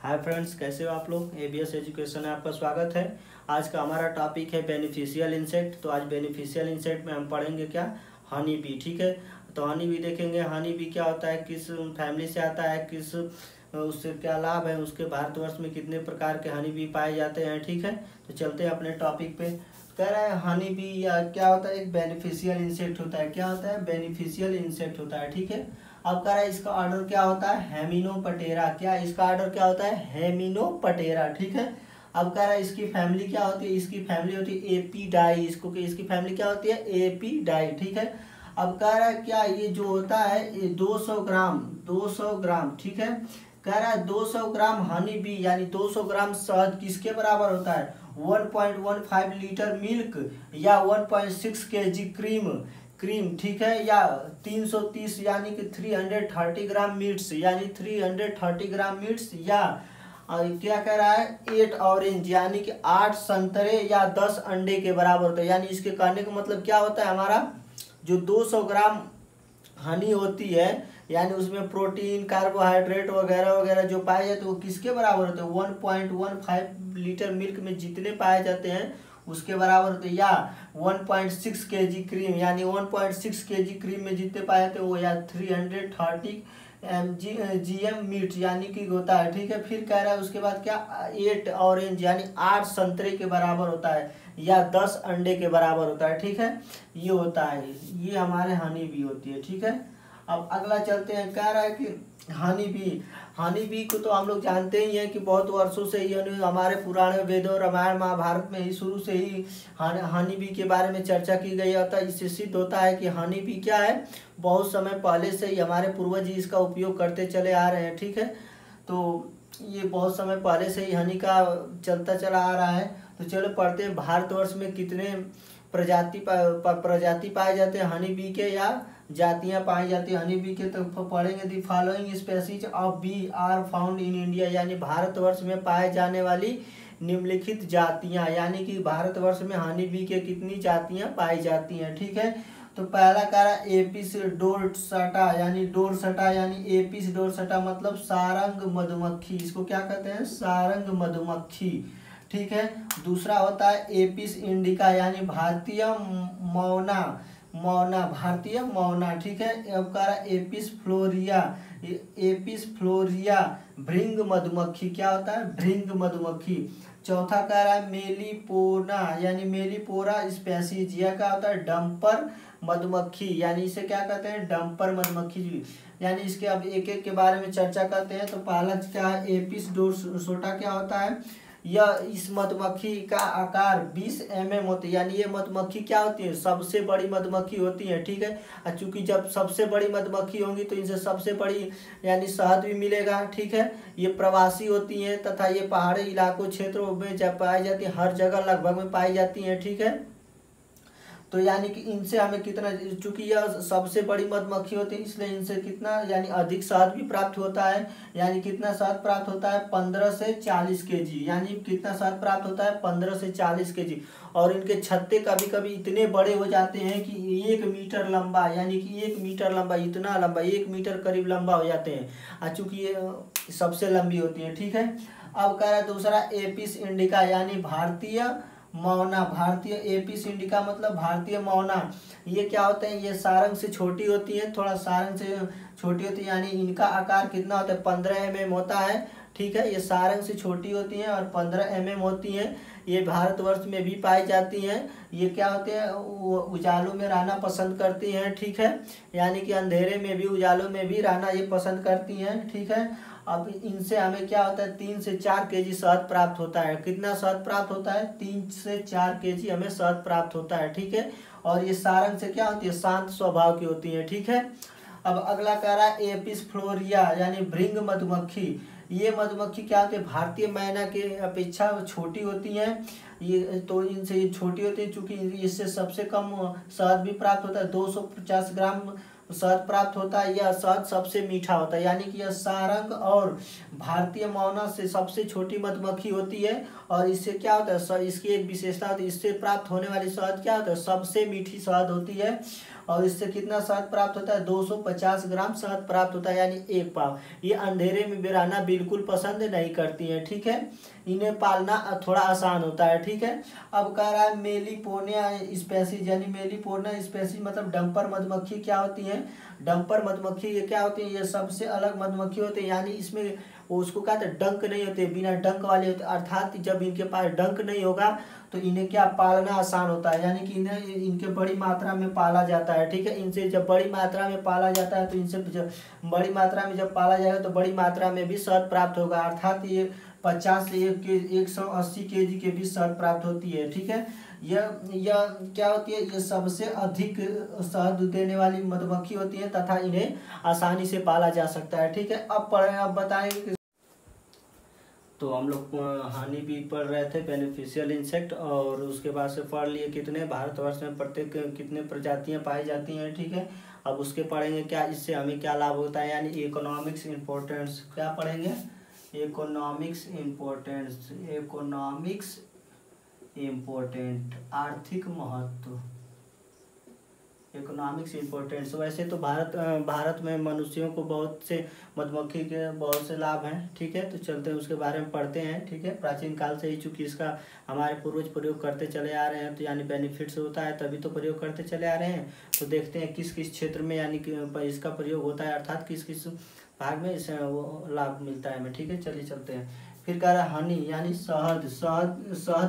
Hi friends, कैसे हो आप लोग। एबीएस एजुकेशन में आपका स्वागत है। आज का हमारा टॉपिक है बेनिफिशियल इंसेक्ट। तो आज बेनिफिशियल इंसेक्ट में हम पढ़ेंगे क्या, हनी बी। ठीक है, तो हनी बी देखेंगे। हनी बी क्या होता है, किस फैमिली से आता है, किस उससे क्या लाभ है, उसके भारतवर्ष में कितने प्रकार के हनी बी पाए जाते हैं। ठीक है, तो चलते हैं अपने टॉपिक पे। कह रहा है हनी बी या क्या होता है, एक बेनिफिशियल इंसेक्ट होता है। क्या होता है, बेनिफिशियल इंसेक्ट होता है। ठीक है, अब कह रहा है इसका ऑर्डर क्या होता है, हेमिनोपटेरा। क्या इसका ऑर्डर क्या होता है, हेमिनोपटेरा। ठीक है, अब कह रहा है इसकी फैमिली क्या होती है, इसकी फैमिली होती है एपीडाई। इसकी फैमिली क्या होती है, एपीडाई। ठीक है, अब कह रहा है क्या ये जो होता है ये 200 ग्राम। ठीक है, कह रहा है 200 ग्राम हनी बी यानी 200 ग्राम शहद किसके बराबर होता है, 1.15 लीटर मिल्क या 1.6 केजी क्रीम। ठीक है, या 330 यानी कि 330 ग्राम मीट्स यानी 330 ग्राम मीट्स, या क्या कह रहा है 8 ऑरेंज यानी कि 8 संतरे या 10 अंडे के बराबर होता है। यानी इसके कहने का मतलब क्या होता है, हमारा जो 200 ग्राम हनी होती है यानी उसमें प्रोटीन, कार्बोहाइड्रेट वगैरह वगैरह जो पाए जाते हैं वो किसके बराबर होते हैं, 1.15 लीटर मिल्क में जितने पाए जाते हैं उसके बराबर होते हैं। या 1.6 केजी क्रीम यानी 1.6 केजी क्रीम में जितने पाए जाते हैं वो, या 330 GM मीट यानी कि होता है। ठीक है, फिर कह रहा है उसके बाद क्या, 8 ऑरेंज यानी 8 संतरे के बराबर होता है, या 10 अंडे के बराबर होता है। ठीक है, ये होता है, ये हमारे हनी बी होती है। ठीक है, अब अगला चलते हैं। कह रहा है कि हनी बी को तो हम लोग जानते ही हैं कि बहुत वर्षों से ही हमारे पुराने वेदों, रामायण, महाभारत में ही शुरू से ही हनी बी के बारे में चर्चा की गई होता है। इससे सिद्ध होता है कि हनी बी क्या है, बहुत समय पहले से ही हमारे पूर्वज ही इसका उपयोग करते चले आ रहे हैं। ठीक है, तो ये बहुत समय पहले से ही हनी का चलता चला आ रहा है। तो चलो पढ़ते हैं, भारतवर्ष में कितने प्रजाति पाए जाते हैं हनी बी के, या जातियां पाई जाती है हनी बी के। तो पढ़ेंगे, the following species of bee are found in India. यानी भारतवर्ष में पाए जाने वाली निम्नलिखित जातियां, यानी कि भारतवर्ष में हनी बी के कितनी जातियां पाई जाती हैं। ठीक है, तो पहला कह रहा है एपिस डोरसाटा यानी एपिस डोरसाटा मतलब सारंग मधुमक्खी। इसको क्या कहते हैं, सारंग मधुमक्खी। ठीक है, दूसरा होता है एपिस इंडिका यानी भारतीय मौना। ठीक है, अब कह रहा है एपिस फ्लोरिया भृंग मधुमक्खी। क्या होता है, भृंग मधुमक्खी। चौथा कह रहा है मेलीपोना यानी मेलीपोरा स्पेसीज। यह क्या होता है, डंपर मधुमक्खी यानी इसे क्या कहते हैं, डंपर मधुमक्खी। यानी इसके अब एक एक के बारे में चर्चा करते हैं। तो पहला क्या है, एपिस डोरसाटा क्या होता है, यह इस मधुमक्खी का आकार 20 mm होती है। यानी ये मधुमक्खी क्या होती है, सबसे बड़ी मधुमक्खी होती है। ठीक है, और चूंकि जब सबसे बड़ी मधुमक्खी होंगी तो इनसे सबसे बड़ी यानी शहद भी मिलेगा। ठीक है, ये प्रवासी होती हैं तथा ये पहाड़ी इलाकों क्षेत्रों में जब पाई जाती है, हर जगह लगभग में पाई जाती हैं। ठीक है, तो यानी कि इनसे हमें कितना, चूंकि यह सबसे बड़ी मधुमक्खी होती है इसलिए इनसे कितना यानी अधिक शहद भी प्राप्त होता है। यानी कितना शहद प्राप्त होता है, 15 से 40 केजी। यानी कितना शहद प्राप्त होता है, 15 से 40 केजी। और इनके छत्ते कभी कभी इतने बड़े हो जाते हैं कि 1 मीटर लंबा, यानी कि 1 मीटर लंबा, इतना लंबा 1 मीटर करीब लंबा हो जाते हैं, चूंकि ये सबसे लंबी होती है। ठीक है, अब कह रहा है दूसरा एपिस इंडिका यानी भारतीय एपिस इंडिका मतलब भारतीय मौना। ये क्या होते हैं, ये सारंग से छोटी होती है, थोड़ा सारंग से छोटी होती है। यानी इनका आकार कितना होता है, 15 mm होता है। ठीक है, ये सारंग से छोटी होती हैं और 15 mm होती हैं। ये भारतवर्ष में भी पाई जाती हैं। ये क्या होते हैं, उजालों में रहना पसंद करती हैं। ठीक है, यानी कि अंधेरे में भी उजालों में भी रहना ये पसंद करती हैं। ठीक है, अब इनसे हमें क्या होता है, 3 से 4 केजी शहद प्राप्त होता है। कितना शहद प्राप्त होता है, 3 से 4 केजी हमें शहद प्राप्त होता है। ठीक है, और ये सारंग से क्या होती है, शांत स्वभाव की होती है। ठीक है, अब अगला कह रहा है एपिस फ्लोरिया यानी भृंग मधुमक्खी। ये मधुमक्खी क्या होती है, भारतीय मैना के अपेक्षा छोटी होती हैं। ये तो इनसे ये छोटी होती है, चूंकि इससे सबसे कम शहद भी प्राप्त होता है, 250 ग्राम शहद प्राप्त होता है। यह शहद सबसे मीठा होता है। यानी कि यह सारंग और भारतीय मौना से सबसे छोटी मधुमक्खी होती है। और इससे क्या होता है, इसकी एक विशेषता होती है, इससे प्राप्त होने वाली शहद क्या होता है, सबसे मीठी शहद होती है। और इससे कितना शहद प्राप्त होता है, 250 ग्राम शहद प्राप्त होता है, यानी 1 पाव। ये अंधेरे में भी रहना बिल्कुल पसंद नहीं करती हैं, ठीक है। इन्हें पालना थोड़ा आसान होता है, ठीक है। अब कह रहा है मेलिपोनिया स्पेसीज, यानी मेलिपोनिया स्पेसीज मतलब डंपर मधुमक्खी क्या होती है, डंपर मधुमक्खी ये क्या होती है, ये सबसे अलग मधुमक्खी होती है, यानी इसमें उसको कहते हैं डंक नहीं होते, बिना डंक वाले होते, अर्थात जब इनके पास डंक नहीं होगा तो इन्हें क्या पालना आसान होता है, यानी कि इन्हें इनके बड़ी मात्रा में पाला जाता है, ठीक है। इनसे जब बड़ी मात्रा में पाला जाता है तो इनसे जब बड़ी मात्रा में जब पाला जाएगा तो बड़ी मात्रा में भी शहद प्राप्त होगा, अर्थात ये 50 से 180 केजी के बीच शहद प्राप्त होती है, ठीक है। यह क्या होती है, ये सबसे अधिक शहद देने वाली मधुमक्खी होती है तथा इन्हें आसानी से पाला जा सकता है, ठीक है। अब बताएंगे। तो हम लोग हनी बी पढ़ रहे थे, बेनिफिशियल इंसेक्ट, और उसके बाद से पढ़ लिए कितने भारतवर्ष में प्रत्येक कितने प्रजातियां पाई जाती हैं, ठीक है। अब उसके पढ़ेंगे क्या इससे हमें क्या लाभ होता है, यानी इकोनॉमिक्स इम्पोर्टेंस। क्या पढ़ेंगे, इकोनॉमिक्स इम्पोर्टेंट, आर्थिक महत्व, इकोनॉमिक्स इम्पोर्टेंस। वैसे तो भारत में मनुष्यों को बहुत से मधुमक्खी के बहुत से लाभ हैं, ठीक है। तो चलते हैं उसके बारे में पढ़ते हैं, ठीक है। प्राचीन काल से ही चूंकि इसका हमारे पूर्वज प्रयोग करते चले आ रहे हैं, तो यानी बेनिफिट्स होता है तभी तो प्रयोग करते चले आ रहे हैं। तो देखते हैं किस किस क्षेत्र में यानी कि इसका प्रयोग होता है, अर्थात किस किस भाग में इसे वो लाभ मिलता है हमें, ठीक है। चलिए चलते हैं। फिर कह रहा है हनी यानी शहद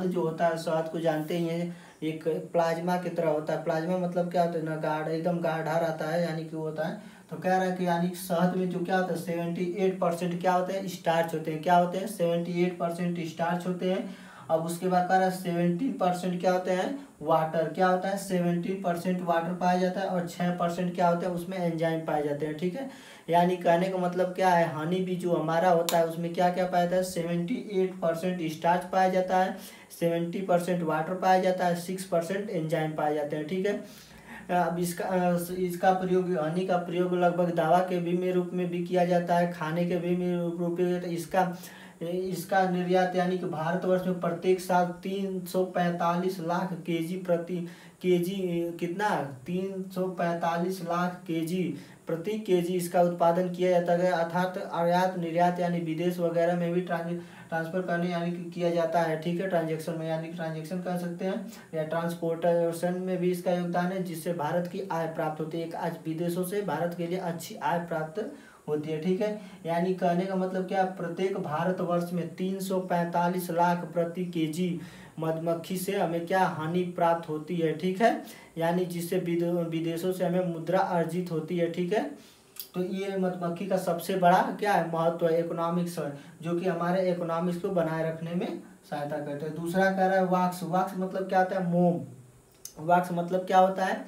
जो होता है, शहद को जानते ही हैं, एक प्लाज्मा की तरह होता है। प्लाज्मा मतलब क्या होता है ना, गाढ़ा, एकदम गाढ़ा रहता है, यानी कि वो होता है। तो कह रहा है कि यानी शहद में जो क्या होता है 78% क्या होते हैं, स्टार्च होते हैं। क्या होते हैं, 78% स्टार्च होते हैं। अब उसके बाद कह रहा है 17% क्या होते हैं, वाटर। क्या होता है, 17% वाटर पाया जाता है, और 6% क्या होता है, उसमें एंजाइम पाए जाते हैं, ठीक है। यानी कहने का मतलब क्या है, हनी बी जो हमारा होता है उसमें क्या क्या पाया जाता है, 78% स्टार्च पाया जाता है, 70% वाटर पाया जाता है, 6% एंजाइम पाए जाते हैं, ठीक है। अब इसका प्रयोग, हनी का प्रयोग लगभग दवा के भी में रूप में भी किया जाता है, खाने के भी में रूप में। इसका निर्यात यानी कि भारतवर्ष में प्रत्येक साल 345 लाख केजी कितना, 345 लाख केजी प्रति केजी इसका उत्पादन किया जाता है, अर्थात आयात निर्यात यानी विदेश वगैरह में भी ट्रांसफर करने यानी कि किया जाता है, ठीक है। ट्रांजैक्शन में यानी ट्रांजैक्शन कर सकते हैं, या ट्रांसपोर्टेशन में भी इसका योगदान है, जिससे भारत की आय प्राप्त होती है। एक आज विदेशों से भारत के लिए अच्छी आय प्राप्त होती है, ठीक है। यानी कहने का मतलब क्या, प्रत्येक भारतवर्ष में 345 लाख प्रति केजी मधुमक्खी से हमें क्या हनी प्राप्त होती है, ठीक है। यानी जिससे विदेशों से हमें मुद्रा अर्जित होती है, ठीक है। तो ये मधुमक्खी का सबसे बड़ा क्या है, महत्व है, इकोनॉमिक्स है, जो कि हमारे इकोनॉमिक्स को बनाए रखने में सहायता करते हैं। दूसरा कह रहा है वैक्स। वैक्स मतलब क्या होता है, मोम। वैक्स मतलब क्या होता है,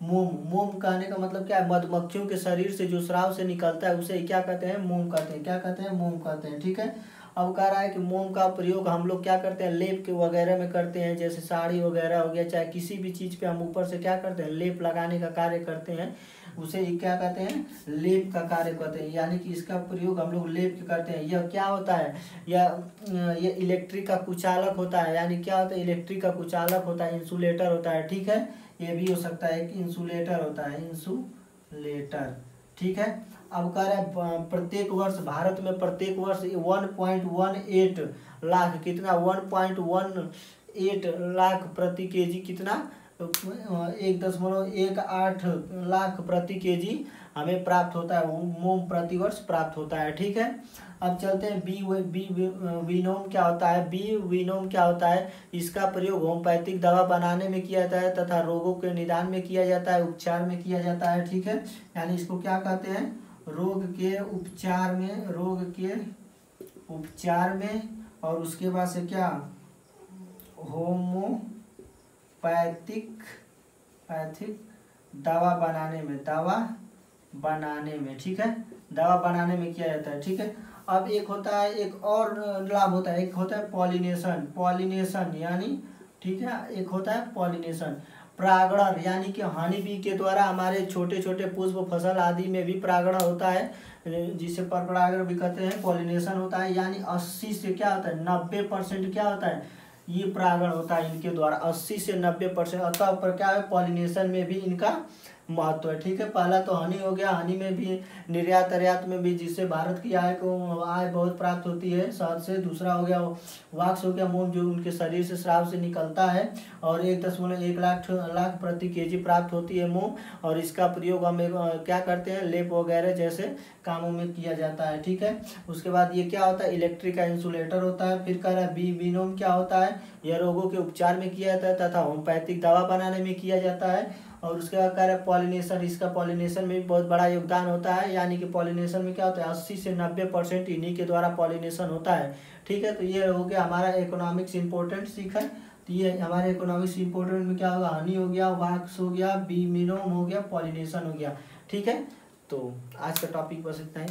मोम कहने का मतलब क्या है, मधुमक्खियों के शरीर से जो स्राव से निकलता है उसे क्या कहते हैं, मोम कहते हैं। क्या कहते हैं, मोम कहते हैं, ठीक है। अब कह रहा है कि मोम का प्रयोग हम लोग क्या करते हैं, लेप के वगैरह में करते हैं, जैसे साड़ी वगैरह हो गया, चाहे किसी भी चीज़ पे हम ऊपर से क्या करते हैं, लेप लगाने का कार्य करते हैं, उसे क्या कहते हैं, लेप का कार्य करते हैं। यानी कि इसका प्रयोग हम लोग लेप करते हैं। यह क्या होता है, यह इलेक्ट्रिक का कुचालक होता है। यानी क्या होता है, इलेक्ट्रिक का कुचालक होता है, इंसुलेटर होता है, ठीक है। ये भी हो सकता है कि इंसुलेटर होता है, इंसुलेटर, ठीक है। अब कह रहा है प्रत्येक वर्ष भारत में प्रत्येक वर्ष 1.18 लाख कितना, 1.18 लाख प्रति केजी कितना, 1.18 लाख प्रति केजी हमें प्राप्त होता है, मोम प्रतिवर्ष प्राप्त होता है, ठीक है। अब चलते हैं बी विनोम क्या होता है। बी विनोम क्या होता है, इसका प्रयोग होम्योपैथिक दवा बनाने में किया जाता है तथा रोगों के निदान में किया जाता है, उपचार में किया जाता है, ठीक है। यानी इसको क्या कहते हैं, रोग के उपचार में, और उसके बाद से क्या, होम्योपैथिक दवा बनाने में, ठीक है, दवा बनाने में किया जाता है, ठीक है। अब एक होता है, एक और लाभ होता है, एक होता है पॉलिनेशन यानी, ठीक है, एक होता है पॉलिनेशन, परागण, यानी कि हनी बी के द्वारा हमारे छोटे छोटे पुष्प फसल आदि में भी परागण होता है, जिसे परपरागण भी कहते हैं, पॉलिनेशन होता है। यानी 80 से क्या होता है, 90% क्या होता है, ये परागण होता है इनके द्वारा, 80 से 90%। अतः पर क्या है, पॉलिनेशन में भी इनका महत्व है। ठीक है, पहला तो हनी हो गया, हनी में भी निर्यात निर्यात में भी जिससे भारत की आय बहुत प्राप्त होती है शहद से। दूसरा हो गया वैक्स हो गया, मोम जो उनके शरीर से स्राव से निकलता है, और 1.1 लाख प्रति केजी प्राप्त होती है मोम, और इसका प्रयोग हम क्या करते हैं, लेप वगैरह जैसे कामों में किया जाता है। ठीक है, उसके बाद ये क्या होता है, इलेक्ट्रिक का इंसुलेटर होता है। फिर कह रहा है विनोम क्या होता है, यह रोगों के उपचार में किया जाता है तथा होम्योपैथिक दवा बनाने में किया जाता है। और उसके बाद कह रहा है पॉलिनेशन, इसका पॉलिनेशन में भी बहुत बड़ा योगदान होता है, यानी कि पॉलिनेशन में क्या होता है 80 से 90% इन्हीं के द्वारा पॉलिनेशन होता है। ठीक है, तो ये हो गया हमारा इकोनॉमिक्स इंपॉर्टेंट सीख है। तो ये हमारे इकोनॉमिक्स इंपॉर्टेंट में क्या होगा, हनी हो गया, वैक्स हो गया, बी मिनोम हो गया, पॉलिनेशन हो गया। ठीक है, तो आज का टॉपिक बस इतना ही।